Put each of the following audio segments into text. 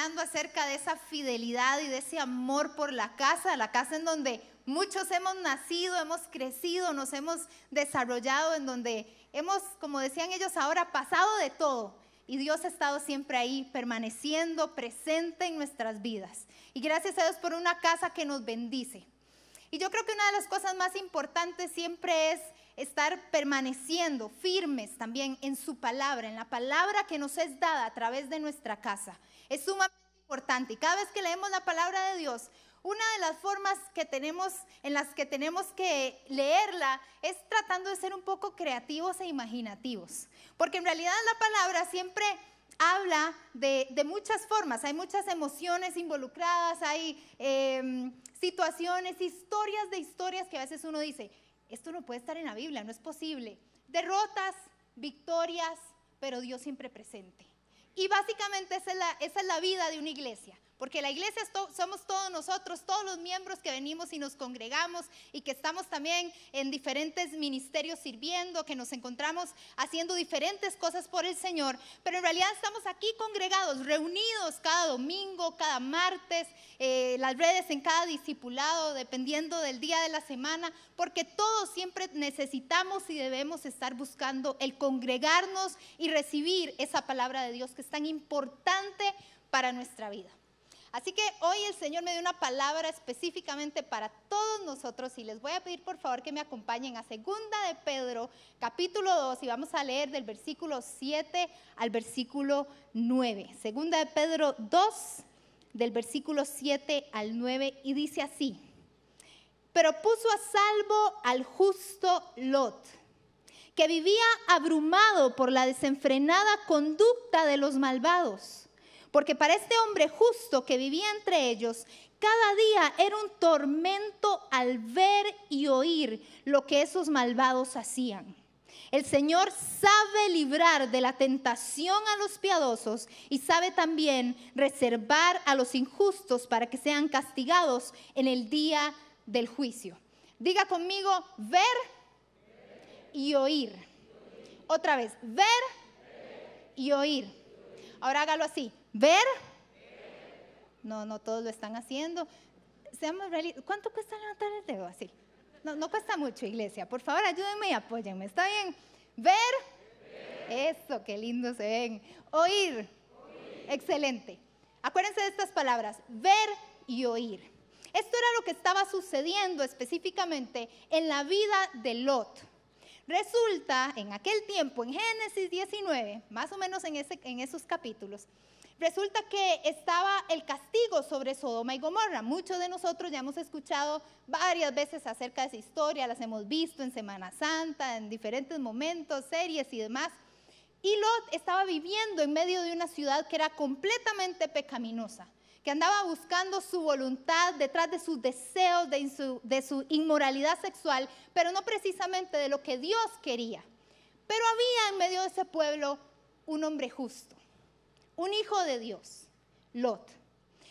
hablando acerca de esa fidelidad y de ese amor por la casa en donde muchos hemos nacido, hemos crecido, nos hemos desarrollado, en donde hemos, como decían ellos ahora, pasado de todo. Y Dios ha estado siempre ahí, permaneciendo presente en nuestras vidas. Y gracias a Dios por una casa que nos bendice. Y yo creo que una de las cosas más importantes siempre es estar permaneciendo firmes también en su palabra, en la palabra que nos es dada a través de nuestra casa. Es sumamente importante. Y cada vez que leemos la palabra de Dios, una de las formas que tenemos, en las que tenemos que leerla, es tratando de ser un poco creativos e imaginativos. Porque en realidad la palabra siempre habla de muchas formas. Hay muchas emociones involucradas, hay situaciones, historias de historias que a veces uno dice, esto no puede estar en la Biblia, no es posible. Derrotas, victorias, pero Dios siempre presente. Y básicamente esa es la vida de una iglesia. Porque la iglesia somos todos nosotros, todos los miembros que venimos y nos congregamos y que estamos también en diferentes ministerios sirviendo, que nos encontramos haciendo diferentes cosas por el Señor. Pero en realidad estamos aquí congregados, reunidos cada domingo, cada martes, las redes en cada discipulado, dependiendo del día de la semana, porque todos siempre necesitamos y debemos estar buscando el congregarnos y recibir esa palabra de Dios que es tan importante para nuestra vida. Así que hoy el Señor me dio una palabra específicamente para todos nosotros y les voy a pedir por favor que me acompañen a 2 de Pedro, capítulo 2, y vamos a leer del versículo 7 al versículo 9. 2 de Pedro 2, del versículo 7 al 9, y dice así: pero puso a salvo al justo Lot, que vivía abrumado por la desenfrenada conducta de los malvados. Porque para este hombre justo que vivía entre ellos, cada día era un tormento al ver y oír lo que esos malvados hacían. El Señor sabe librar de la tentación a los piadosos y sabe también reservar a los injustos para que sean castigados en el día del juicio. Diga conmigo, ver y oír. Otra vez, ver y oír. Ahora hágalo así. ¿Ver? No todos lo están haciendo. Seamos realistas. ¿Cuánto cuesta levantar el dedo así? No cuesta mucho, iglesia. Por favor, ayúdenme y apóyenme. ¿Está bien? ¿Ver? Eso, qué lindo se ven. Oír. Excelente. Acuérdense de estas palabras. Ver y oír. Esto era lo que estaba sucediendo específicamente en la vida de Lot. Resulta, en aquel tiempo, en Génesis 19, más o menos en esos capítulos, resulta que estaba el castigo sobre Sodoma y Gomorra. Muchos de nosotros ya hemos escuchado varias veces acerca de esa historia, las hemos visto en Semana Santa, en diferentes momentos, series y demás. Y Lot estaba viviendo en medio de una ciudad que era completamente pecaminosa, que andaba buscando su voluntad detrás de sus deseos, de su inmoralidad sexual, pero no precisamente de lo que Dios quería. Pero había en medio de ese pueblo un hombre justo, un hijo de Dios, Lot.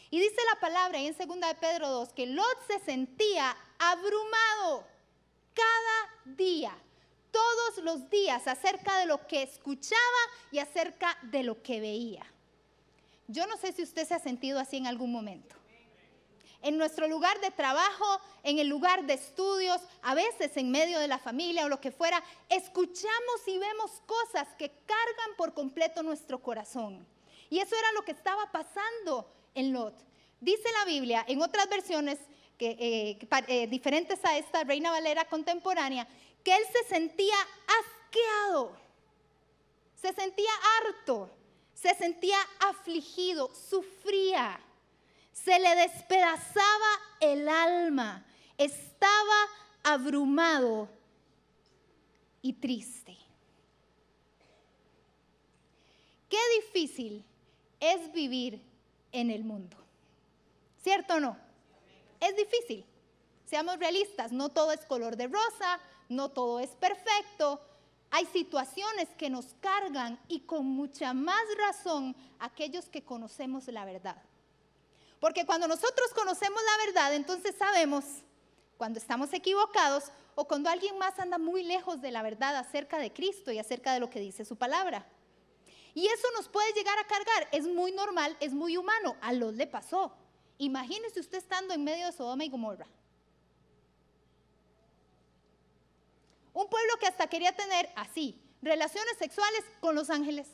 Y dice la palabra en 2 de Pedro 2 que Lot se sentía abrumado cada día, todos los días, acerca de lo que escuchaba y acerca de lo que veía. Yo no sé si usted se ha sentido así en algún momento. En nuestro lugar de trabajo, en el lugar de estudios, a veces en medio de la familia o lo que fuera, escuchamos y vemos cosas que cargan por completo nuestro corazón. Y eso era lo que estaba pasando en Lot. Dice la Biblia, en otras versiones diferentes a esta, Reina Valera contemporánea, que él se sentía asqueado, se sentía harto, se sentía afligido, sufría, se le despedazaba el alma, estaba abrumado y triste. Qué difícil es vivir en el mundo, ¿cierto o no? Es difícil, seamos realistas, no todo es color de rosa, no todo es perfecto. Hay situaciones que nos cargan y con mucha más razón aquellos que conocemos la verdad. Porque cuando nosotros conocemos la verdad, entonces sabemos cuando estamos equivocados o cuando alguien más anda muy lejos de la verdad acerca de Cristo y acerca de lo que dice su palabra. Y eso nos puede llegar a cargar. Es muy normal, es muy humano. A Lot le pasó. Imagínese usted estando en medio de Sodoma y Gomorra. Un pueblo que hasta quería tener así, relaciones sexuales con los ángeles.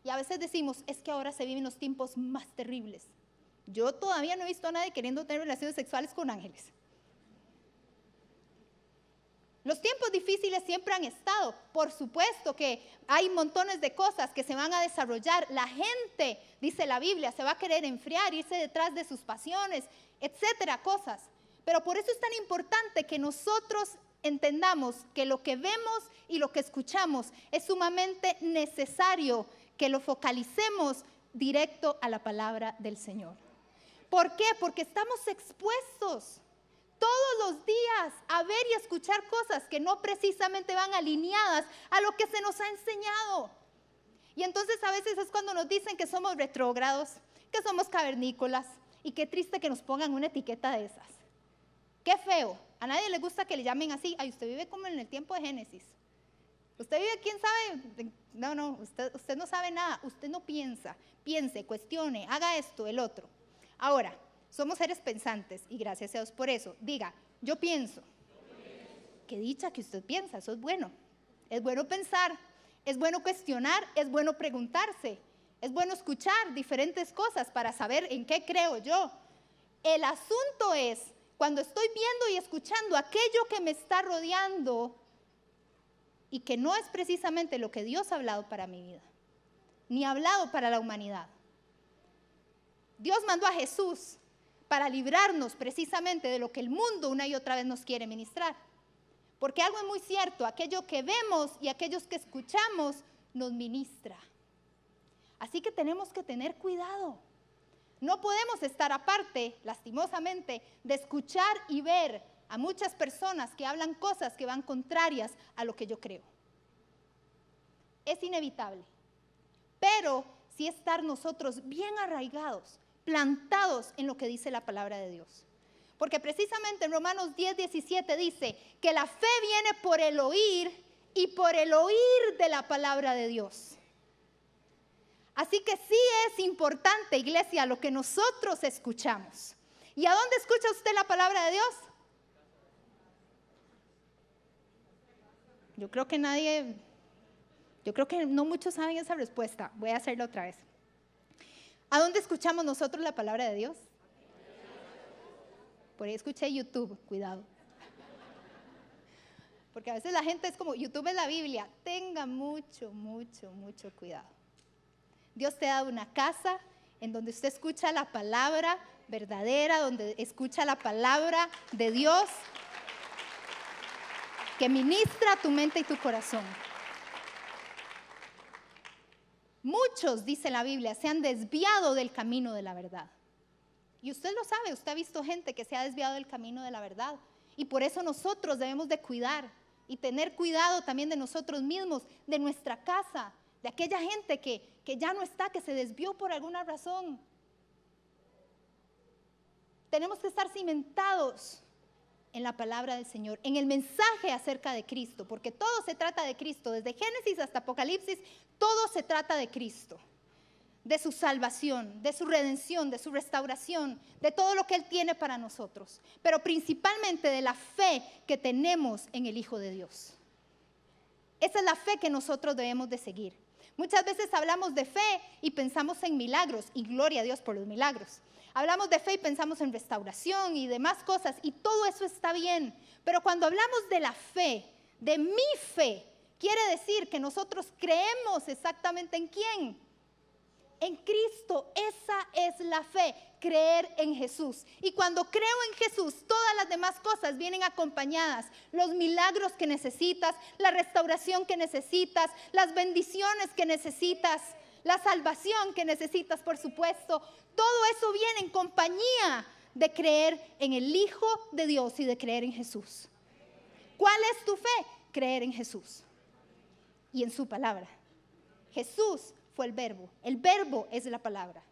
Y a veces decimos, es que ahora se viven los tiempos más terribles. Yo todavía no he visto a nadie queriendo tener relaciones sexuales con ángeles. Los tiempos difíciles siempre han estado. Por supuesto que hay montones de cosas que se van a desarrollar. La gente, dice la Biblia, se va a querer enfriar, irse detrás de sus pasiones, etcétera, cosas. Pero por eso es tan importante que nosotros entendamos que lo que vemos y lo que escuchamos es sumamente necesario que lo focalicemos directo a la palabra del Señor. ¿Por qué? Porque estamos expuestos todos los días a ver y escuchar cosas que no precisamente van alineadas a lo que se nos ha enseñado. Y entonces a veces es cuando nos dicen que somos retrógrados, que somos cavernícolas, y qué triste que nos pongan una etiqueta de esas. Qué feo. A nadie le gusta que le llamen así. Ay, usted vive como en el tiempo de Génesis. Usted vive, ¿quién sabe? No, usted no sabe nada. Usted no piensa. Piense, cuestione, haga esto, el otro. Ahora, somos seres pensantes y gracias a Dios por eso. Diga, yo pienso. Qué dicha que usted piensa, eso es bueno. Es bueno pensar, es bueno cuestionar, es bueno preguntarse, es bueno escuchar diferentes cosas para saber en qué creo yo. El asunto es cuando estoy viendo y escuchando aquello que me está rodeando y que no es precisamente lo que Dios ha hablado para mi vida, ni ha hablado para la humanidad. Dios mandó a Jesús para librarnos precisamente de lo que el mundo una y otra vez nos quiere ministrar. Porque algo es muy cierto, aquello que vemos y aquellos que escuchamos nos ministra. Así que tenemos que tener cuidado. No podemos estar aparte, lastimosamente, de escuchar y ver a muchas personas que hablan cosas que van contrarias a lo que yo creo. Es inevitable. Pero sí estar nosotros bien arraigados, plantados en lo que dice la palabra de Dios. Porque precisamente en Romanos 10:17 dice que la fe viene por el oír y por el oír de la palabra de Dios. Así que sí es importante, iglesia, lo que nosotros escuchamos. ¿Y a dónde escucha usted la palabra de Dios? Yo creo que no muchos saben esa respuesta. Voy a hacerla otra vez. ¿A dónde escuchamos nosotros la palabra de Dios? Por ahí escuché YouTube, cuidado. Porque a veces la gente es como, YouTube es la Biblia. Tenga mucho cuidado. Dios te ha dado una casa en donde usted escucha la palabra verdadera, donde escucha la palabra de Dios que ministra tu mente y tu corazón. Muchos, dice la Biblia, se han desviado del camino de la verdad. Y usted lo sabe, usted ha visto gente que se ha desviado del camino de la verdad. Y por eso nosotros debemos de cuidar y tener cuidado también de nosotros mismos, de nuestra casa, de aquella gente que ya no está, que se desvió por alguna razón. Tenemos que estar cimentados en la palabra del Señor, en el mensaje acerca de Cristo, porque todo se trata de Cristo, desde Génesis hasta Apocalipsis, todo se trata de Cristo, de su salvación, de su redención, de su restauración, de todo lo que Él tiene para nosotros, pero principalmente de la fe que tenemos en el Hijo de Dios. Esa es la fe que nosotros debemos de seguir. Muchas veces hablamos de fe y pensamos en milagros, y gloria a Dios por los milagros. Hablamos de fe y pensamos en restauración y demás cosas, y todo eso está bien. Pero cuando hablamos de la fe, de mi fe, quiere decir que nosotros creemos exactamente en quién. En Cristo. Esa es la fe, creer en Jesús. Y cuando creo en Jesús, todas las demás cosas vienen acompañadas. Los milagros que necesitas, la restauración que necesitas, las bendiciones que necesitas, la salvación que necesitas, por supuesto. Todo eso viene en compañía de creer en el Hijo de Dios y de creer en Jesús. ¿Cuál es tu fe? Creer en Jesús y en su palabra. Jesús fue el verbo es la palabra.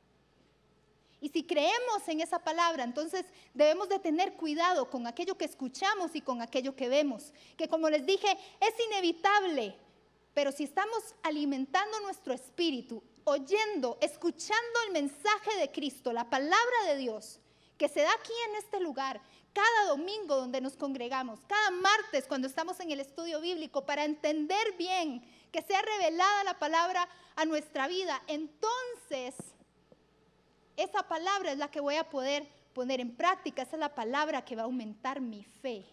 Y si creemos en esa palabra, entonces debemos de tener cuidado con aquello que escuchamos y con aquello que vemos. Que como les dije, es inevitable Pero si estamos alimentando nuestro espíritu, oyendo, escuchando el mensaje de Cristo, la palabra de Dios, que se da aquí en este lugar, cada domingo donde nos congregamos, cada martes cuando estamos en el estudio bíblico, para entender bien, que sea revelada la palabra a nuestra vida, entonces esa palabra es la que voy a poder poner en práctica, esa es la palabra que va a aumentar mi fe.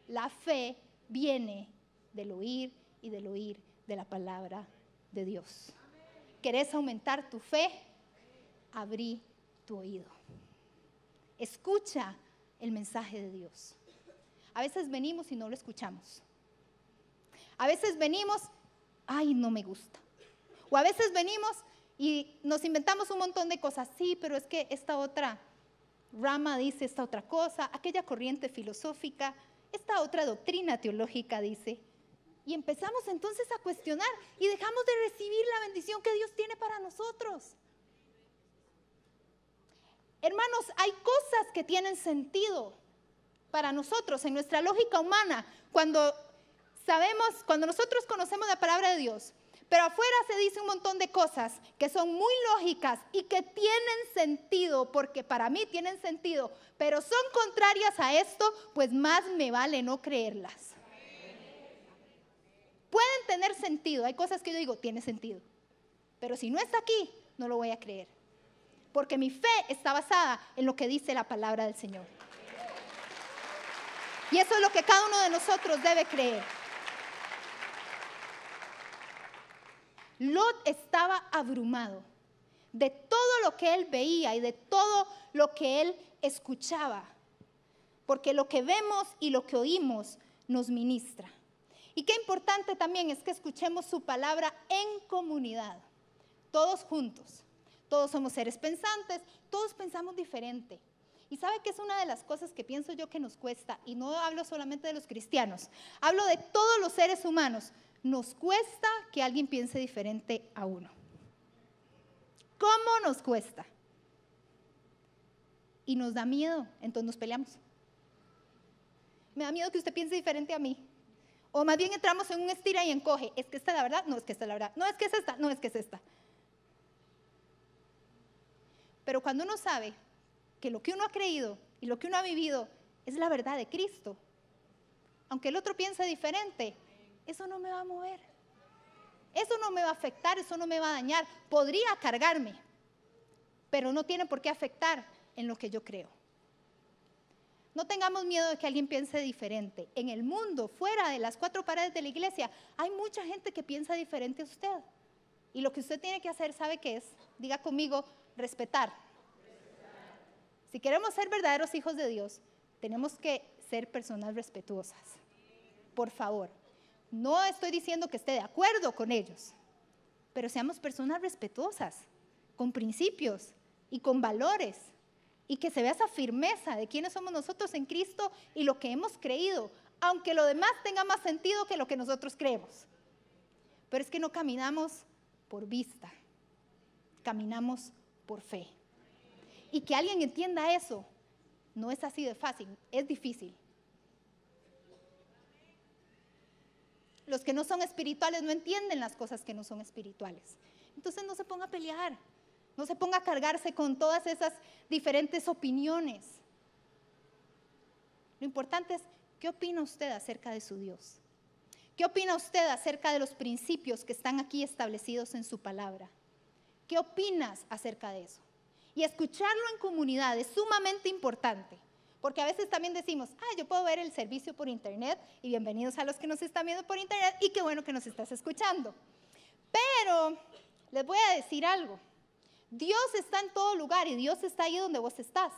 La fe viene del oír y del oír de la palabra de Dios. ¿Querés aumentar tu fe? Abrí tu oído. Escucha el mensaje de Dios. A veces venimos y no lo escuchamos. A veces venimos, ay, no me gusta. O a veces venimos y nos inventamos un montón de cosas. Sí, pero es que esta otra rama dice esta otra cosa, aquella corriente filosófica, esta otra doctrina teológica dice. Y empezamos entonces a cuestionar y dejamos de recibir la bendición que Dios tiene para nosotros. Hermanos, hay cosas que tienen sentido para nosotros en nuestra lógica humana cuando nosotros conocemos la palabra de Dios. Pero afuera se dice un montón de cosas que son muy lógicas y que tienen sentido, porque para mí tienen sentido, pero son contrarias a esto, pues más me vale no creerlas. Pueden tener sentido, hay cosas que yo digo, tiene sentido, pero si no está aquí, no lo voy a creer, porque mi fe está basada en lo que dice la palabra del Señor. Y eso es lo que cada uno de nosotros debe creer. Lot estaba abrumado de todo lo que él veía y de todo lo que él escuchaba, porque lo que vemos y lo que oímos nos ministra. Y qué importante también es que escuchemos su palabra en comunidad, todos juntos. Todos somos seres pensantes, todos pensamos diferente. Y sabe que es una de las cosas que pienso yo que nos cuesta, y no hablo solamente de los cristianos, hablo de todos los seres humanos. Nos cuesta que alguien piense diferente a uno. ¿Cómo nos cuesta? Y nos da miedo, entonces nos peleamos. Me da miedo que usted piense diferente a mí. O más bien entramos en un estira y encoge. ¿Es que esta es la verdad? No, es que esta es la verdad. No, es que es esta. No, es que es esta. Pero cuando uno sabe que lo que uno ha creído y lo que uno ha vivido es la verdad de Cristo, aunque el otro piense diferente, eso no me va a mover. Eso no me va a afectar, eso no me va a dañar. Podría cargarme, pero no tiene por qué afectar en lo que yo creo. No tengamos miedo de que alguien piense diferente. En el mundo, fuera de las 4 paredes de la iglesia, hay mucha gente que piensa diferente a usted. Y lo que usted tiene que hacer, ¿sabe qué es? Diga conmigo, respetar. Si queremos ser verdaderos hijos de Dios, tenemos que ser personas respetuosas. Por favor, no estoy diciendo que esté de acuerdo con ellos, pero seamos personas respetuosas, con principios y con valores. Y que se vea esa firmeza de quiénes somos nosotros en Cristo y lo que hemos creído, aunque lo demás tenga más sentido que lo que nosotros creemos. Pero es que no caminamos por vista, caminamos por fe. Y que alguien entienda eso, no es así de fácil, es difícil. Los que no son espirituales no entienden las cosas que no son espirituales. Entonces no se ponga a pelear. No se ponga a cargarse con todas esas diferentes opiniones. Lo importante es, ¿qué opina usted acerca de su Dios? ¿Qué opina usted acerca de los principios que están aquí establecidos en su palabra? ¿Qué opinas acerca de eso? Y escucharlo en comunidad es sumamente importante, porque a veces también decimos, yo puedo ver el servicio por internet, y bienvenidos a los que nos están viendo por internet, y qué bueno que nos estás escuchando. Pero les voy a decir algo. Dios está en todo lugar y Dios está ahí donde vos estás.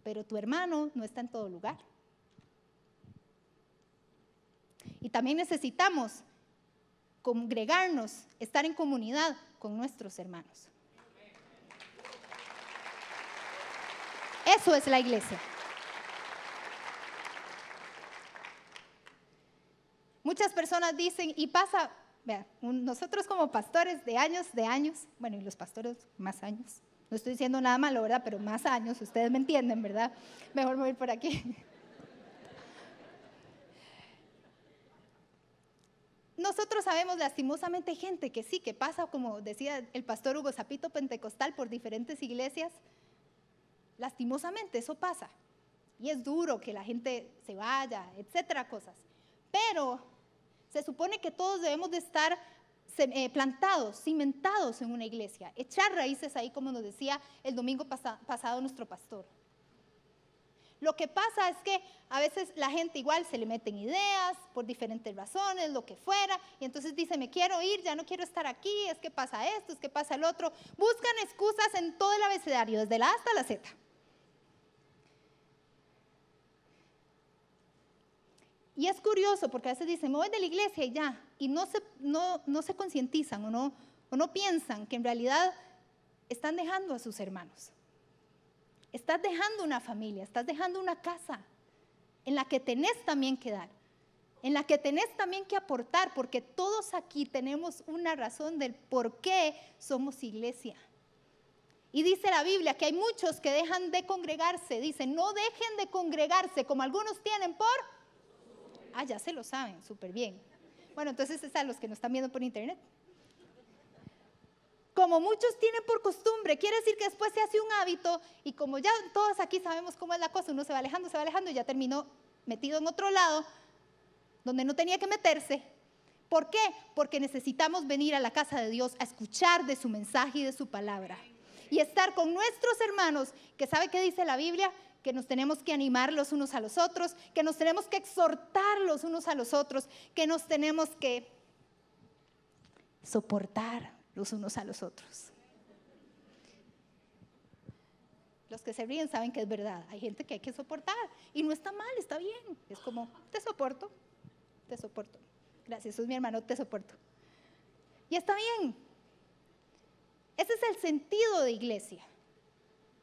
Pero tu hermano no está en todo lugar. Y también necesitamos congregarnos, estar en comunidad con nuestros hermanos. Eso es la iglesia. Muchas personas dicen, y pasa... Vean, nosotros como pastores de años, bueno, y los pastores más años, no estoy diciendo nada malo, ¿verdad? Pero más años, ustedes me entienden, ¿verdad? Mejor me voy por aquí. nosotros sabemos lastimosamente gente que sí, que pasa, como decía el pastor Hugo, sapito pentecostal por diferentes iglesias. Lastimosamente eso pasa. Y es duro que la gente se vaya, etcétera, cosas. Pero se supone que todos debemos de estar plantados, cimentados en una iglesia, echar raíces ahí, como nos decía el domingo pasado nuestro pastor. Lo que pasa es que a veces la gente igual se le meten ideas por diferentes razones, lo que fuera, y entonces dice, me quiero ir, ya no quiero estar aquí, es que pasa esto, es que pasa el otro. Buscan excusas en todo el abecedario, desde la A hasta la Z. Y es curioso porque a veces dicen, me voy de la iglesia y ya, y no se concientizan o no piensan que en realidad están dejando a sus hermanos. Estás dejando una familia, estás dejando una casa en la que tenés también que dar, en la que tenés también que aportar, porque todos aquí tenemos una razón del por qué somos iglesia. Y dice la Biblia que hay muchos que dejan de congregarse, dice, no dejen de congregarse como algunos tienen por... ya se lo saben, súper bien. Bueno, entonces es a los que nos están viendo por internet. Como muchos tienen por costumbre, quiere decir que después se hace un hábito y como ya todos aquí sabemos cómo es la cosa, uno se va alejando y ya terminó metido en otro lado donde no tenía que meterse. ¿Por qué? Porque necesitamos venir a la casa de Dios a escuchar de su mensaje y de su palabra y estar con nuestros hermanos, que sabe qué dice la Biblia, que nos tenemos que animar los unos a los otros, que nos tenemos que exhortar los unos a los otros, que nos tenemos que soportar los unos a los otros. Los que se ríen saben que es verdad. Hay gente que hay que soportar y no está mal, está bien. Es como, te soporto. Gracias, sos mi hermano, te soporto. Y está bien. Ese es el sentido de iglesia.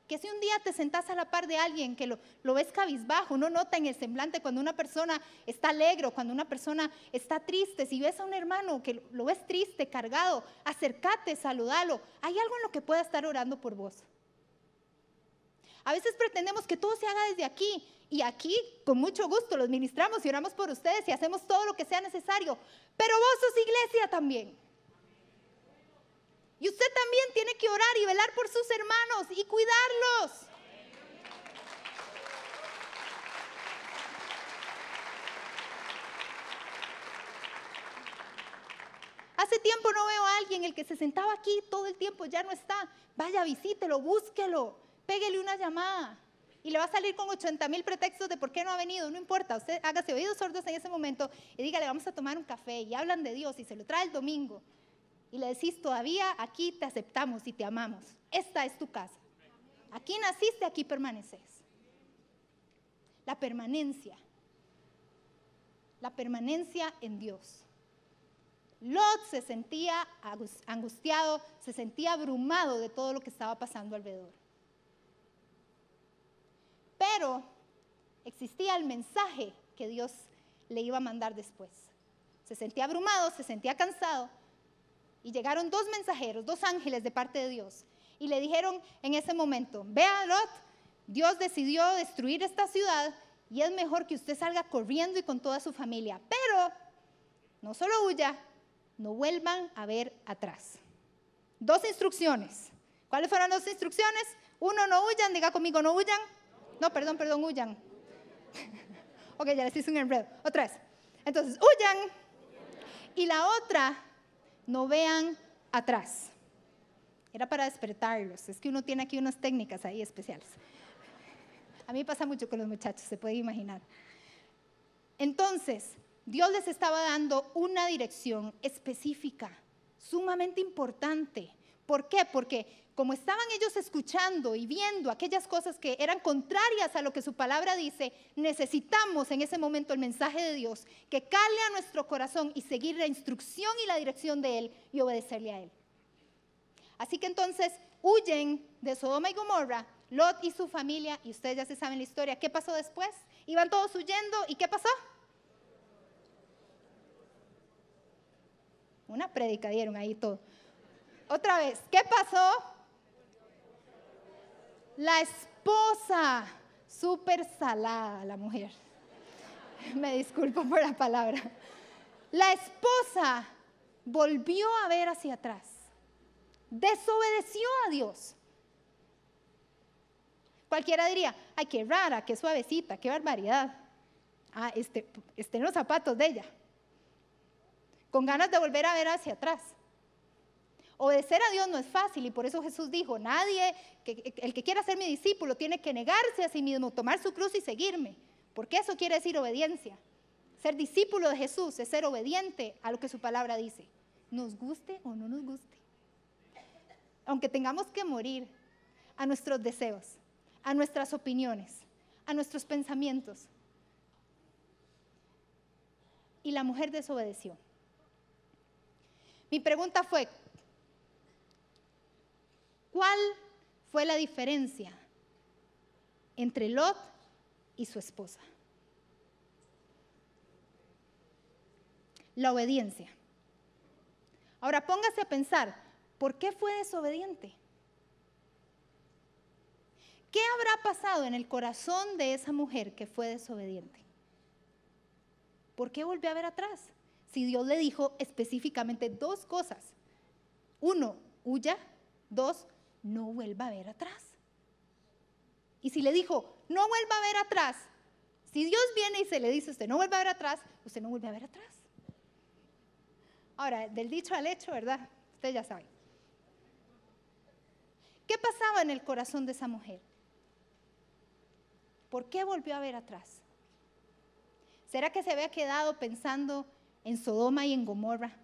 Que si un día te sentás a la par de alguien que lo ves cabizbajo, uno nota en el semblante cuando una persona está alegre o cuando una persona está triste. Si ves a un hermano que lo ves triste, cargado, acércate, saludalo. Hay algo en lo que pueda estar orando por vos. A veces pretendemos que todo se haga desde aquí y aquí con mucho gusto los ministramos y oramos por ustedes y hacemos todo lo que sea necesario. Pero vos sos iglesia también. Y usted también tiene que orar y velar por sus hermanos y cuidarlos. Hace tiempo no veo a alguien, el que se sentaba aquí todo el tiempo ya no está. Vaya, visítelo, búsquelo, pégale una llamada. Y le va a salir con 80,000 pretextos de por qué no ha venido, no importa. Usted hágase oídos sordos en ese momento y dígale, vamos a tomar un café y hablan de Dios y se lo trae el domingo. Y le decís, todavía aquí te aceptamos y te amamos. Esta es tu casa. Aquí naciste, aquí permaneces. La permanencia en Dios. Lot se sentía angustiado, se sentía abrumado de todo lo que estaba pasando alrededor. Pero existía el mensaje que Dios le iba a mandar después. Se sentía abrumado, se sentía cansado. Y llegaron 2 mensajeros, 2 ángeles de parte de Dios. Y le dijeron en ese momento, vea Lot, Dios decidió destruir esta ciudad y es mejor que usted salga corriendo y con toda su familia. Pero no solo huya, no vuelvan a ver atrás. 2 instrucciones. ¿Cuáles fueron las 2 instrucciones? 1, no huyan, diga conmigo, no huyan. No, perdón, huyan. Ok, ya les hice un enredo. Otra vez. Entonces, huyan. Y la otra, no vean atrás. Era para despertarlos. Es que uno tiene aquí unas técnicas ahí especiales. A mí pasa mucho con los muchachos, se puede imaginar. Entonces, Dios les estaba dando una dirección específica, sumamente importante. ¿Por qué? Porque como estaban ellos escuchando y viendo aquellas cosas que eran contrarias a lo que su palabra dice, necesitamos en ese momento el mensaje de Dios que cale a nuestro corazón y seguir la instrucción y la dirección de Él y obedecerle a Él. Así que entonces huyen de Sodoma y Gomorra, Lot y su familia, y ustedes ya se saben la historia. ¿Qué pasó después? Iban todos huyendo, ¿y qué pasó? Una prédica dieron ahí todo. Otra vez, ¿qué pasó? La esposa, súper salada la mujer. Me disculpo por la palabra. La esposa volvió a ver hacia atrás. Desobedeció a Dios. Cualquiera diría, ay, qué rara, qué suavecita, qué barbaridad. Ah, en los zapatos de ella. Con ganas de volver a ver hacia atrás. Obedecer a Dios no es fácil y por eso Jesús dijo, el que quiera ser mi discípulo tiene que negarse a sí mismo, tomar su cruz y seguirme. Porque eso quiere decir obediencia. Ser discípulo de Jesús es ser obediente a lo que su palabra dice. Nos guste o no nos guste. Aunque tengamos que morir a nuestros deseos, a nuestras opiniones, a nuestros pensamientos. Y la mujer desobedeció. Mi pregunta fue, ¿cuál fue la diferencia entre Lot y su esposa? La obediencia. Ahora póngase a pensar, ¿por qué fue desobediente? ¿Qué habrá pasado en el corazón de esa mujer que fue desobediente? ¿Por qué volvió a ver atrás? Si Dios le dijo específicamente dos cosas. 1, huya. 2, no vuelva a ver atrás. Y si le dijo, no vuelva a ver atrás, si Dios viene y se le dice, usted no vuelva a ver atrás, usted no vuelve a ver atrás. Ahora, del dicho al hecho, ¿verdad? Usted ya sabe. ¿Qué pasaba en el corazón de esa mujer? ¿Por qué volvió a ver atrás? ¿Será que se había quedado pensando en Sodoma y en Gomorra?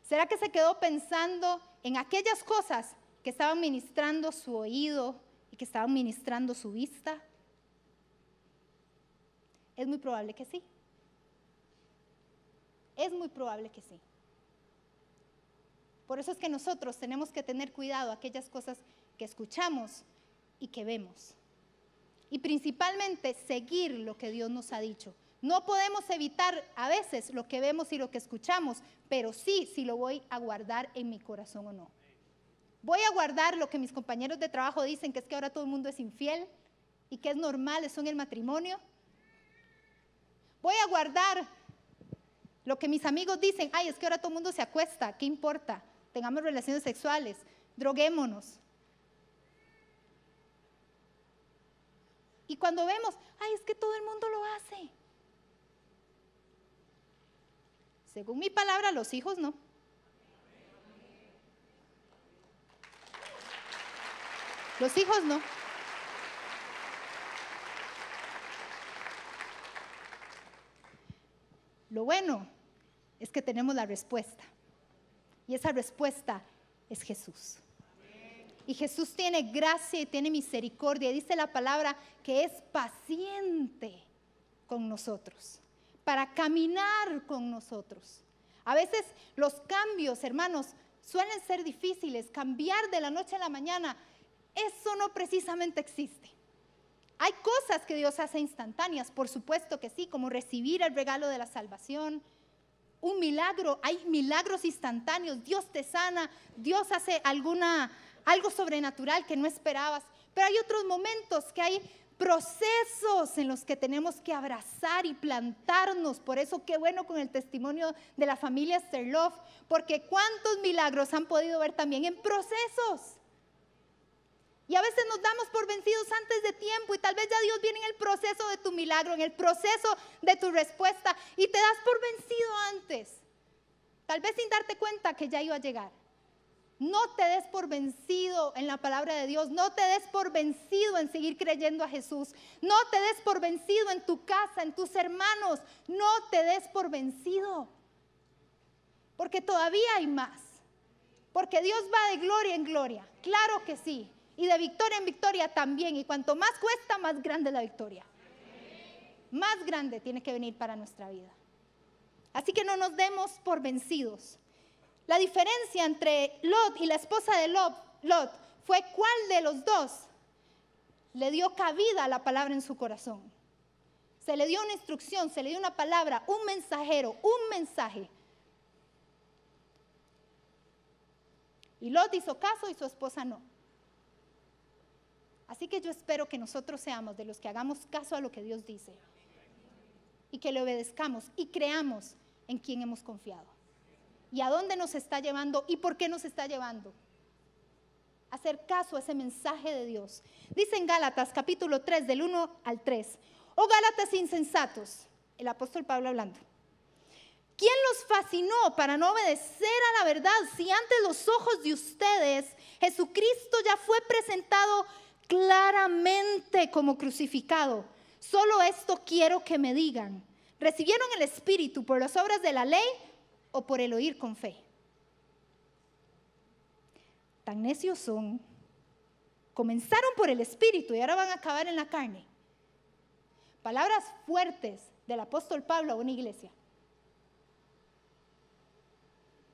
¿Será que se quedó pensando en aquellas cosas que estaban ministrando su oído y que estaban ministrando su vista? Es muy probable que sí. Es muy probable que sí. Por eso es que nosotros tenemos que tener cuidado aquellas cosas que escuchamos y que vemos. Y principalmente seguir lo que Dios nos ha dicho. No podemos evitar a veces lo que vemos y lo que escuchamos, pero sí si lo voy a guardar en mi corazón o no. Voy a guardar lo que mis compañeros de trabajo dicen, que es que ahora todo el mundo es infiel y que es normal eso en el matrimonio. Voy a guardar lo que mis amigos dicen, ay, es que ahora todo el mundo se acuesta, ¿qué importa? Tengamos relaciones sexuales, droguémonos. Y cuando vemos, ay, es que todo el mundo lo hace. Según mi palabra, los hijos no. Los hijos no. Lo bueno es que tenemos la respuesta. Y esa respuesta es Jesús. Y Jesús tiene gracia y tiene misericordia. Dice la palabra que es paciente con nosotros, para caminar con nosotros. A veces los cambios, hermanos, suelen ser difíciles. Cambiar de la noche a la mañana, eso no precisamente existe. Hay cosas que Dios hace instantáneas, por supuesto que sí, como recibir el regalo de la salvación. Un milagro, hay milagros instantáneos. Dios te sana, Dios hace algo sobrenatural que no esperabas. Pero hay otros momentos que hay procesos en los que tenemos que abrazar y plantarnos. Por eso qué bueno con el testimonio de la familia Sterloff, porque cuántos milagros han podido ver también en procesos. Y a veces nos damos por vencidos antes de tiempo y tal vez ya Dios viene en el proceso de tu milagro, en el proceso de tu respuesta y te das por vencido antes. Tal vez sin darte cuenta que ya iba a llegar. No te des por vencido en la palabra de Dios, no te des por vencido en seguir creyendo a Jesús, no te des por vencido en tu casa, en tus hermanos, no te des por vencido, porque todavía hay más, porque Dios va de gloria en gloria, claro que sí, y de victoria en victoria también, y cuanto más cuesta, más grande es la victoria, más grande tiene que venir para nuestra vida. Así que no nos demos por vencidos. La diferencia entre Lot y la esposa de Lot fue cuál de los dos le dio cabida a la palabra en su corazón. Se le dio una instrucción, se le dio una palabra, un mensajero, un mensaje. Y Lot hizo caso y su esposa no. Así que yo espero que nosotros seamos de los que hagamos caso a lo que Dios dice. y que le obedezcamos y creamos en quien hemos confiado. ¿Y a dónde nos está llevando y por qué nos está llevando? Hacer caso a ese mensaje de Dios. Dice en Gálatas capítulo 3 del 1 al 3. Oh Gálatas insensatos, el apóstol Pablo hablando. ¿Quién los fascinó para no obedecer a la verdad si ante los ojos de ustedes Jesucristo ya fue presentado claramente como crucificado? Solo esto quiero que me digan. ¿Recibieron el Espíritu por las obras de la ley o por el oír con fe? Tan necios son. Comenzaron por el Espíritu y ahora van a acabar en la carne. Palabras fuertes del apóstol Pablo a una iglesia.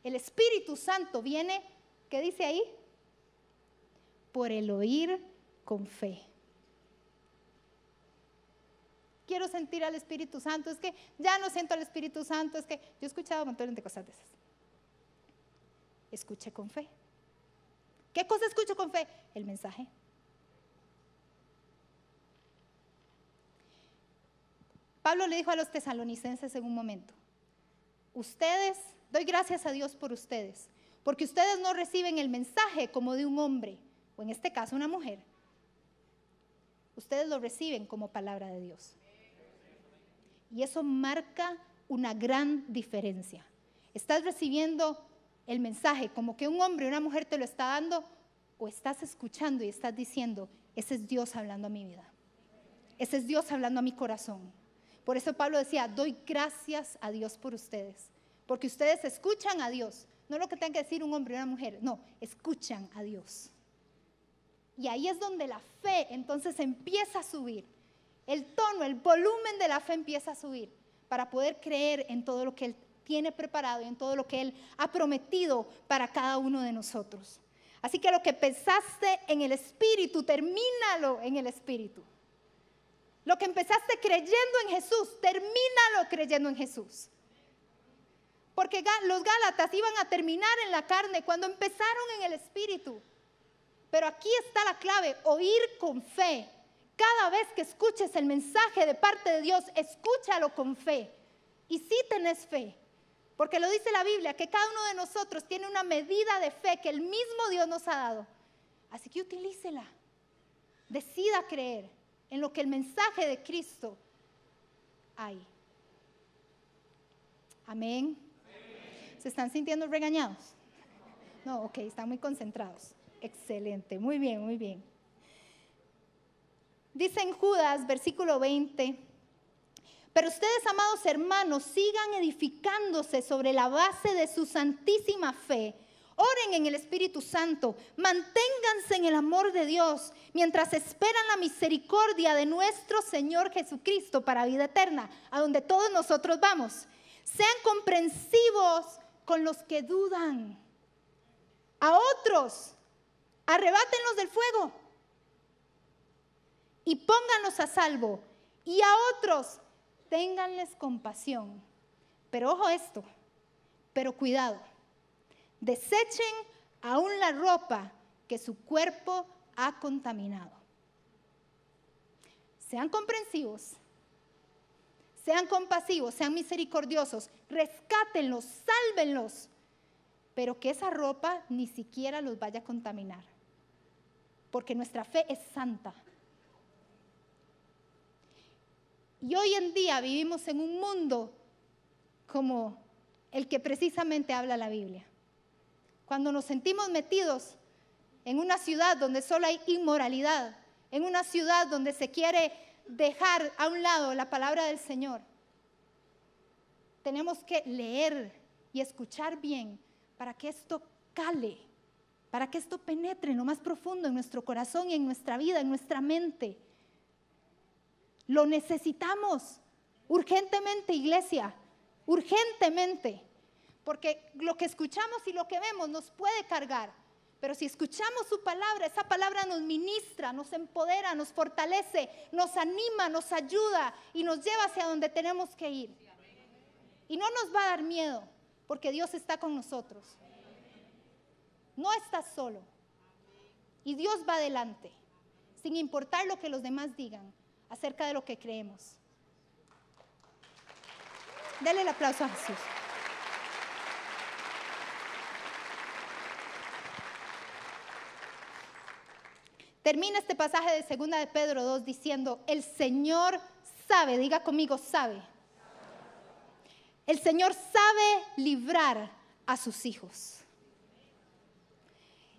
El Espíritu Santo viene, ¿qué dice ahí? Por el oír con fe. Quiero sentir al Espíritu Santo, es que ya no siento al Espíritu Santo, es que yo he escuchado un montón de cosas de esas. Escuche con fe. ¿Qué cosa escucho con fe? El mensaje. Pablo le dijo a los tesalonicenses en un momento, ustedes, doy gracias a Dios por ustedes, porque ustedes no reciben el mensaje como de un hombre, o en este caso una mujer. Ustedes lo reciben como palabra de Dios. Y eso marca una gran diferencia. Estás recibiendo el mensaje como que un hombre o una mujer te lo está dando, o estás escuchando y estás diciendo, ese es Dios hablando a mi vida. Ese es Dios hablando a mi corazón. Por eso Pablo decía, doy gracias a Dios por ustedes, porque ustedes escuchan a Dios. No lo que tenga que decir un hombre o una mujer, no, escuchan a Dios. Y ahí es donde la fe entonces empieza a subir. El tono, el volumen de la fe empieza a subir para poder creer en todo lo que Él tiene preparado y en todo lo que Él ha prometido para cada uno de nosotros. Así que lo que pensaste en el Espíritu, termínalo en el Espíritu. Lo que empezaste creyendo en Jesús, termínalo creyendo en Jesús. Porque los Gálatas iban a terminar en la carne cuando empezaron en el Espíritu. Pero aquí está la clave, oír con fe. Cada vez que escuches el mensaje de parte de Dios, escúchalo con fe. Y si tenés fe, porque lo dice la Biblia, que cada uno de nosotros tiene una medida de fe que el mismo Dios nos ha dado. Así que utilícela. Decida creer en lo que el mensaje de Cristo hay. Amén. ¿Se están sintiendo regañados? No, ok, están muy concentrados. Excelente, muy bien, muy bien. Dice en Judas, versículo 20, pero ustedes, amados hermanos, sigan edificándose sobre la base de su santísima fe. Oren en el Espíritu Santo, manténganse en el amor de Dios, mientras esperan la misericordia de nuestro Señor Jesucristo para vida eterna, a donde todos nosotros vamos. Sean comprensivos con los que dudan. A otros, arrebátenlos del fuego y pónganlos a salvo. Y a otros, ténganles compasión. Pero ojo esto, pero cuidado. Desechen aún la ropa que su cuerpo ha contaminado. Sean comprensivos, sean compasivos, sean misericordiosos, rescátenlos, sálvenlos, pero que esa ropa ni siquiera los vaya a contaminar, porque nuestra fe es santa. Y hoy en día vivimos en un mundo como el que precisamente habla la Biblia. Cuando nos sentimos metidos en una ciudad donde solo hay inmoralidad, en una ciudad donde se quiere dejar a un lado la palabra del Señor, tenemos que leer y escuchar bien para que esto cale, para que esto penetre en lo más profundo en nuestro corazón y en nuestra vida, en nuestra mente. Lo necesitamos urgentemente, iglesia, urgentemente. Porque lo que escuchamos y lo que vemos nos puede cargar. Pero si escuchamos su palabra, esa palabra nos ministra, nos empodera, nos fortalece, nos anima, nos ayuda y nos lleva hacia donde tenemos que ir. Y no nos va a dar miedo, porque Dios está con nosotros. No estás solo. Y Dios va adelante, sin importar lo que los demás digan acerca de lo que creemos. Dele el aplauso a Jesús. Termina este pasaje de 2 de Pedro 2 diciendo, el Señor sabe, diga conmigo, sabe. El Señor sabe librar a sus hijos.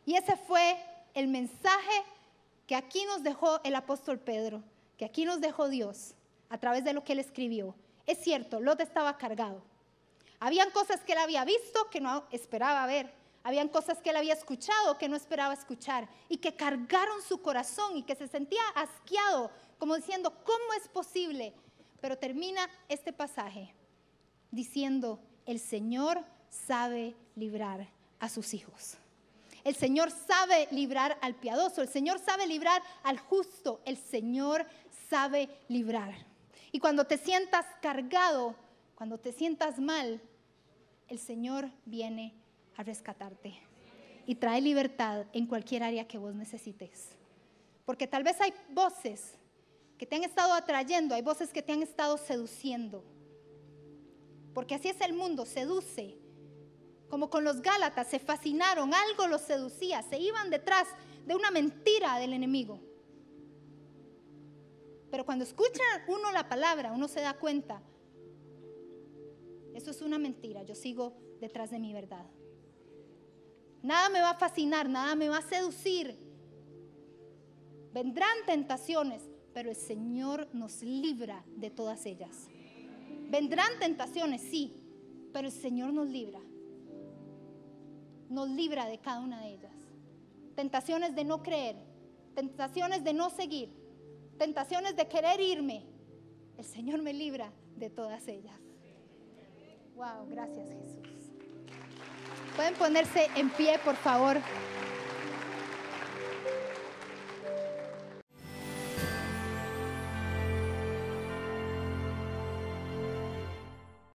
Y ese fue el mensaje que aquí nos dejó el apóstol Pedro, que aquí nos dejó Dios a través de lo que él escribió. Es cierto, Lot estaba cargado. Habían cosas que él había visto que no esperaba ver. Habían cosas que él había escuchado que no esperaba escuchar y que cargaron su corazón y que se sentía asqueado, como diciendo, ¿cómo es posible? Pero termina este pasaje diciendo, el Señor sabe librar a sus hijos. El Señor sabe librar al piadoso, el Señor sabe librar al justo, el Señor sabe librar. Y cuando te sientas cargado, cuando te sientas mal, el Señor viene a rescatarte y trae libertad en cualquier área que vos necesites. Porque tal vez hay voces que te han estado atrayendo, hay voces que te han estado seduciendo. Porque así es el mundo, seduce. Como con los Gálatas, se fascinaron, algo los seducía, se iban detrás de una mentira del enemigo. Pero cuando escucha uno la palabra, uno se da cuenta, eso es una mentira, yo sigo detrás de mi verdad. Nada me va a fascinar, nada me va a seducir. Vendrán tentaciones, pero el Señor nos libra de todas ellas. Vendrán tentaciones, sí, pero el Señor nos libra. Nos libra de cada una de ellas. Tentaciones de no creer, tentaciones de no seguir, tentaciones de querer irme. El Señor me libra de todas ellas. Wow, gracias Jesús. Pueden ponerse en pie, por favor.